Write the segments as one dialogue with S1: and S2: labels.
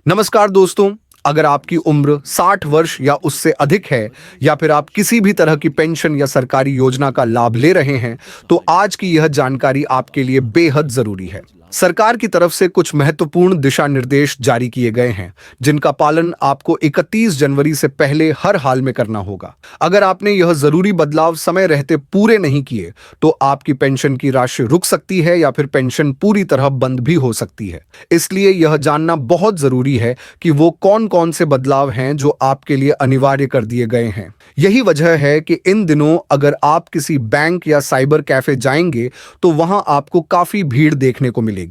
S1: नमस्कार दोस्तों। अगर आपकी उम्र 60 वर्ष या उससे अधिक है या फिर आप किसी भी तरह की पेंशन या सरकारी योजना का लाभ ले रहे हैं, तो आज की यह जानकारी आपके लिए बेहद जरूरी है। सरकार की तरफ से कुछ महत्वपूर्ण दिशा निर्देश जारी किए गए हैं, जिनका पालन आपको 31 जनवरी से पहले हर हाल में करना होगा। अगर आपने यह जरूरी बदलाव समय रहते पूरे नहीं किए, तो आपकी पेंशन की राशि रुक सकती है या फिर पेंशन पूरी तरह बंद भी हो सकती है। इसलिए यह जानना बहुत जरूरी है कि वो कौन कौन से बदलाव हैं जो आपके लिए अनिवार्य कर दिए गए हैं। यही वजह है कि इन दिनों अगर आप किसी बैंक या साइबर कैफे जाएंगे, तो वहां आपको काफी भीड़ देखने को मिलेगी।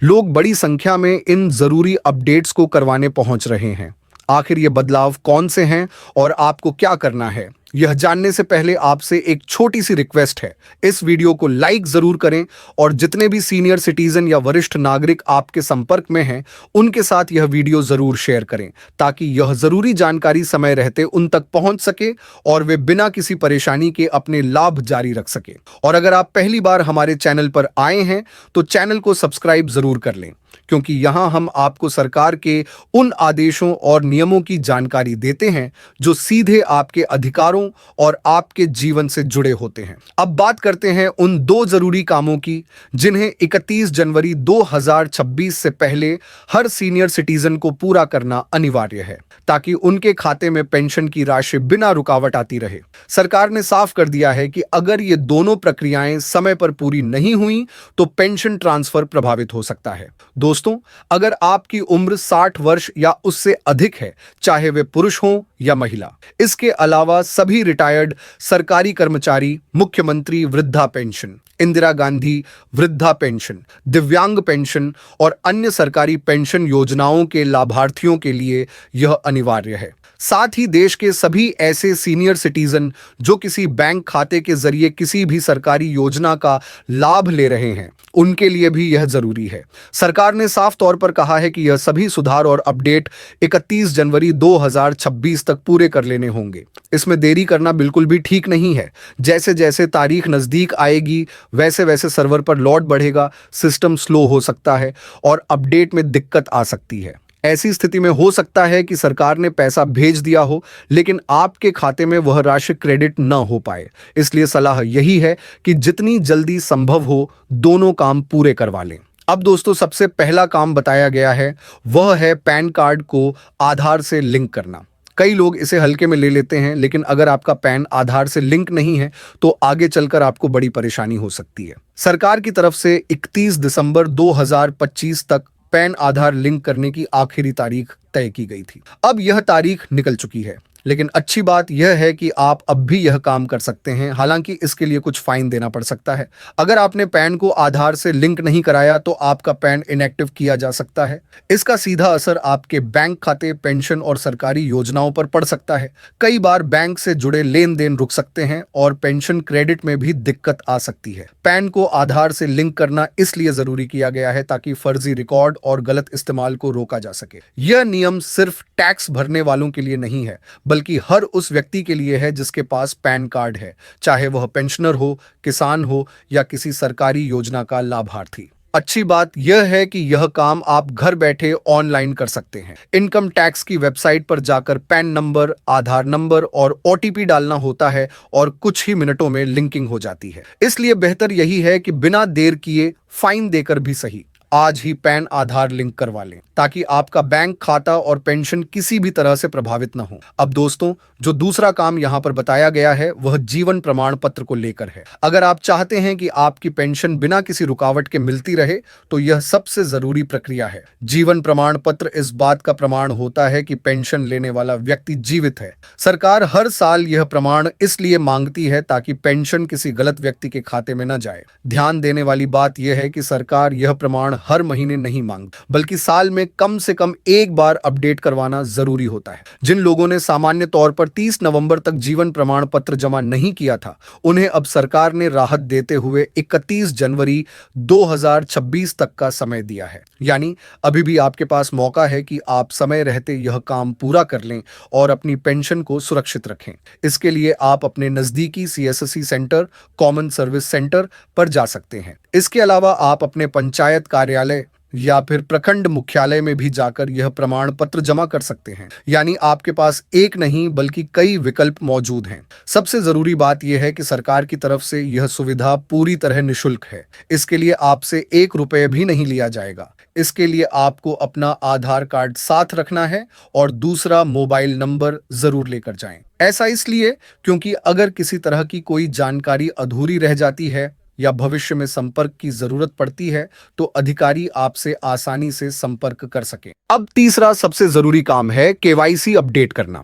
S1: लोग बड़ी संख्या में इन जरूरी अपडेट्स को करवाने पहुंच रहे हैं। आखिर ये बदलाव कौन से हैं और आपको क्या करना है, यह जानने से पहले आपसे एक छोटी सी रिक्वेस्ट है। इस वीडियो को लाइक जरूर करें और जितने भी सीनियर सिटीजन या वरिष्ठ नागरिक आपके संपर्क में हैं, उनके साथ यह वीडियो जरूर शेयर करें, ताकि यह जरूरी जानकारी समय रहते उन तक पहुंच सके और वे बिना किसी परेशानी के अपने लाभ जारी रख सके। और अगर आप पहली बार हमारे चैनल पर आए हैं, तो चैनल को सब्सक्राइब जरूर कर लें, क्योंकि यहां हम आपको सरकार के उन आदेशों और नियमों की जानकारी देते हैं जो सीधे आपके अधिकारों और आपके जीवन से जुड़े होते हैं। अब बात करते हैं उन दो जरूरी कामों की, जिन्हें 31 जनवरी 2026 से पहले हर सीनियर सिटीजन को पूरा करना अनिवार्य है, ताकि उनके खाते में पेंशन की राशि बिना रुकावट आती रहे। सरकार ने साफ कर दिया है कि अगर ये दोनों प्रक्रियाएं समय पर पूरी नहीं हुई, तो पेंशन ट्रांसफर प्रभावित हो सकता है। दोस्तों, अगर आपकी उम्र 60 वर्ष या उससे अधिक है, चाहे वे पुरुष हों या महिला, इसके अलावा सभी रिटायर्ड सरकारी कर्मचारी, मुख्यमंत्री वृद्धा पेंशन, इंदिरा गांधी वृद्धा पेंशन, दिव्यांग पेंशन और अन्य सरकारी पेंशन योजनाओं के लाभार्थियों के लिए यह अनिवार्य है। साथ ही देश के सभी ऐसे सीनियर सिटीजन जो किसी बैंक खाते के जरिए किसी भी सरकारी योजना का लाभ ले रहे हैं, उनके लिए भी यह जरूरी है। सरकार ने साफ तौर पर कहा है कि यह सभी सुधार और अपडेट 31 जनवरी 2026 तक पूरे कर लेने होंगे। इसमें देरी करना बिल्कुल भी ठीक नहीं है। जैसे जैसे तारीख नजदीक आएगी, वैसे वैसे सर्वर पर लोड बढ़ेगा, सिस्टम स्लो हो सकता है और अपडेट में दिक्कत आ सकती है। ऐसी स्थिति में हो सकता है कि सरकार ने पैसा भेज दिया हो, लेकिन आपके खाते में वह राशि क्रेडिट न हो पाए। इसलिए सलाह यही है कि जितनी जल्दी संभव हो, दोनों काम पूरे करवा लें। अब दोस्तों, सबसे पहला काम बताया गया है, वह है पैन कार्ड को आधार से लिंक करना। कई लोग इसे हल्के में ले लेते हैं, लेकिन अगर आपका पैन आधार से लिंक नहीं है, तो आगे चलकर आपको बड़ी परेशानी हो सकती है। सरकार की तरफ से 31 दिसंबर 2025 तक पैन आधार लिंक करने की आखिरी तारीख तय की गई थी। अब यह तारीख निकल चुकी है, लेकिन अच्छी बात यह है कि आप अब भी यह काम कर सकते हैं। हालांकि इसके लिए कुछ फाइन देना पड़ सकता है। अगर आपने पैन को आधार से लिंक नहीं कराया, तो आपका पैन इनएक्टिव किया जा सकता है। इसका सीधा असर आपके बैंक खाते, पेंशन और सरकारी योजनाओं पर पड़ सकता है। कई बार बैंक से जुड़े लेन देन रुक सकते हैं और पेंशन क्रेडिट में भी दिक्कत आ सकती है। पैन को आधार से लिंक करना इसलिए जरूरी किया गया है ताकि फर्जी रिकॉर्ड और गलत इस्तेमाल को रोका जा सके। यह नियम सिर्फ टैक्स भरने वालों के लिए नहीं है, बल्कि हर उस व्यक्ति के लिए है जिसके पास पैन कार्ड है, चाहे वह पेंशनर हो, किसान हो या किसी सरकारी योजना का लाभार्थी। अच्छी बात यह है कि यह काम आप घर बैठे ऑनलाइन कर सकते हैं। इनकम टैक्स की वेबसाइट पर जाकर पैन नंबर, आधार नंबर और ओटीपी डालना होता है और कुछ ही मिनटों में लिंकिंग हो जाती है। इसलिए बेहतर यही है कि बिना देर किए, फाइन देकर भी सही, आज ही पैन आधार लिंक करवा लें, ताकि आपका बैंक खाता और पेंशन किसी भी तरह से प्रभावित न हो। अब दोस्तों, जो दूसरा काम यहां पर बताया गया है, वह जीवन प्रमाण पत्र को लेकर है। अगर आप चाहते हैं कि आपकी पेंशन बिना किसी रुकावट के मिलती रहे, तो यह सबसे जरूरी प्रक्रिया है। जीवन प्रमाण पत्र इस बात का प्रमाण होता है कि पेंशन लेने वाला व्यक्ति जीवित है। सरकार हर साल यह प्रमाण इसलिए मांगती है ताकि पेंशन किसी गलत व्यक्ति के खाते में न जाए। ध्यान देने वाली बात यह है कि सरकार यह प्रमाण हर महीने नहीं मांगती, बल्कि साल में कम से कम एक बार अपडेट करवाना जरूरी होता है। जिन लोगों ने सामान्य तौर पर 30 नवंबर तक जीवन प्रमाण पत्र जमा नहीं किया था, उन्हें अब सरकार ने राहत देते हुए 31 जनवरी 2026 तक का समय दिया है। यानी अभी भी आपके पास मौका है कि आप समय रहते यह काम पूरा कर लें और अपनी पेंशन को सुरक्षित रखें। इसके लिए आप अपने नजदीकी CSC centre, common service centre पर जा सकते हैं। इसके अलावा आप अपने पंचायत कार्यालय या फिर प्रखंड मुख्यालय में भी जाकर यह प्रमाण पत्र जमा कर सकते हैं। यानी आपके पास एक नहीं बल्कि कई विकल्प मौजूद हैं। सबसे जरूरी बात यह है कि सरकार की तरफ से यह सुविधा पूरी तरह निशुल्क है। इसके लिए आपसे 1 रुपये भी नहीं लिया जाएगा। इसके लिए आपको अपना आधार कार्ड साथ रखना है और दूसरा मोबाइल नंबर जरूर लेकर जाएं। ऐसा इसलिए क्योंकि अगर किसी तरह की कोई जानकारी अधूरी रह जाती है या भविष्य में संपर्क की जरूरत पड़ती है तो अधिकारी आपसे आसानी से संपर्क कर सकें। अब तीसरा सबसे जरूरी काम है केवाईसी अपडेट करना।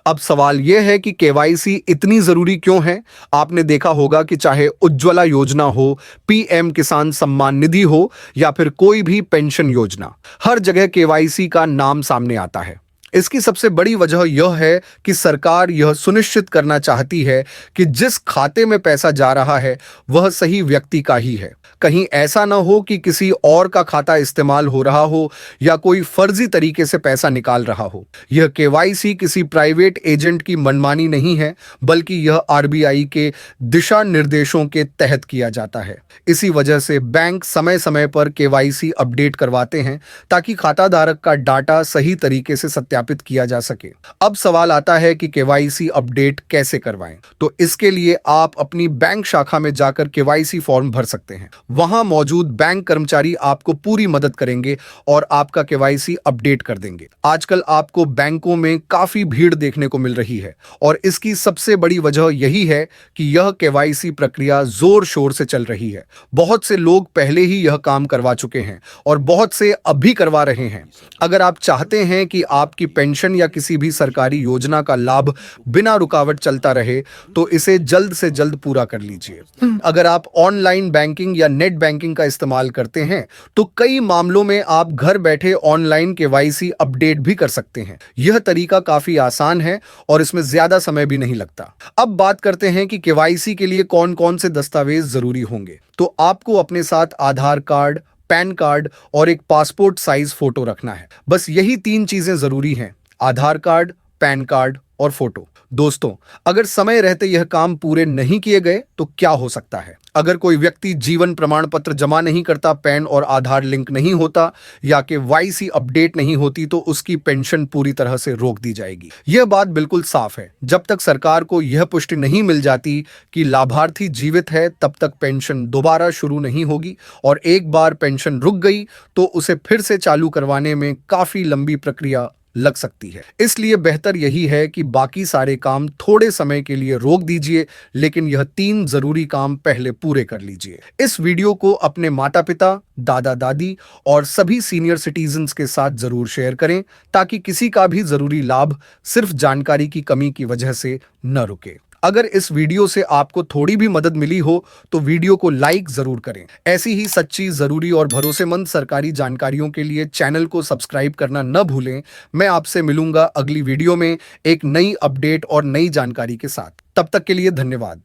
S1: अब सवाल यह है कि केवाईसी इतनी जरूरी क्यों है? आपने देखा होगा कि चाहे उज्ज्वला योजना हो, पीएम किसान सम्मान निधि हो या फिर कोई भी पेंशन योजना, हर जगह केवाईसी का नाम सामने आता है। इसकी सबसे बड़ी वजह यह है कि सरकार यह सुनिश्चित करना चाहती है कि जिस खाते में पैसा जा रहा है वह सही व्यक्ति का ही है। कहीं ऐसा ना हो कि किसी और का खाता इस्तेमाल हो रहा हो या कोई फर्जी तरीके से पैसा निकाल रहा हो। यह केवाईसी किसी प्राइवेट एजेंट की मनमानी नहीं है, बल्कि यह आरबीआई के दिशा निर्देशों के तहत किया जाता है। इसी वजह से बैंक समय समय पर केवाईसी अपडेट करवाते हैं ताकि खाताधारक का डाटा सही तरीके से सत्यापित किया जा सके। अब सवाल आता है कि केवाईसी अपडेट कैसे करवाएं? तो इसके लिए आप अपनी बैंक शाखा में जाकर केवाईसी फॉर्म भर सकते हैं। वहां मौजूद बैंक कर्मचारी आपको पूरी मदद करेंगे और आपका केवाईसी अपडेट कर देंगे। आजकल आपको बैंकों में काफी भीड़ देखने को मिल रही है और इसकी सबसे बड़ी वजह यही है कि यह केवाईसी प्रक्रिया जोर शोर से चल रही है। बहुत से लोग पहले ही यह काम करवा चुके हैं और बहुत से अब भी करवा रहे हैं। अगर आप चाहते हैं कि आपकी पेंशन या किसी भी सरकारी योजना का लाभ बिना रुकावट चलता रहे तो इसे जल्द से जल्द पूरा कर लीजिए। अगर आप ऑनलाइन बैंकिंग या नेट बैंकिंग का इस्तेमाल करते हैं तो कई मामलों में आप घर बैठे ऑनलाइन केवाईसी अपडेट भी कर सकते हैं। यह तरीका काफी आसान है और इसमें ज्यादा समय भी नहीं लगता। अब बात करते हैं कि केवाईसी के लिए कौन कौन से दस्तावेज जरूरी होंगे। तो आपको अपने साथ आधार कार्ड, पैन कार्ड और एक पासपोर्ट साइज फोटो रखना है। बस यही 3 चीजें जरूरी हैं: आधार कार्ड, पैन कार्ड और फोटो। दोस्तों, अगर समय रहते यह काम पूरे नहीं किए गए तो क्या हो सकता है? अगर कोई व्यक्ति जीवन प्रमाण पत्र जमा नहीं करता, पैन और आधार लिंक नहीं होता या केवाईसी अपडेट नहीं होती तो उसकी पेंशन पूरी तरह से रोक दी जाएगी। यह बात बिल्कुल साफ है। जब तक सरकार को यह पुष्टि नहीं मिल जाती कि लाभार्थी जीवित है तब तक पेंशन दोबारा शुरू नहीं होगी और एक बार पेंशन रुक गई तो उसे फिर से चालू करवाने में काफी लंबी प्रक्रिया लग सकती है। इसलिए बेहतर यही है कि बाकी सारे काम थोड़े समय के लिए रोक दीजिए, लेकिन यह 3 जरूरी काम पहले पूरे कर लीजिए। इस वीडियो को अपने माता पिता, दादा दादी और सभी सीनियर सिटीजन्स के साथ जरूर शेयर करें ताकि किसी का भी जरूरी लाभ सिर्फ जानकारी की कमी की वजह से न रुके। अगर इस वीडियो से आपको थोड़ी भी मदद मिली हो तो वीडियो को लाइक जरूर करें। ऐसी ही सच्ची, जरूरी और भरोसेमंद सरकारी जानकारियों के लिए चैनल को सब्सक्राइब करना न भूलें। मैं आपसे मिलूंगा अगली वीडियो में एक नई अपडेट और नई जानकारी के साथ। तब तक के लिए धन्यवाद।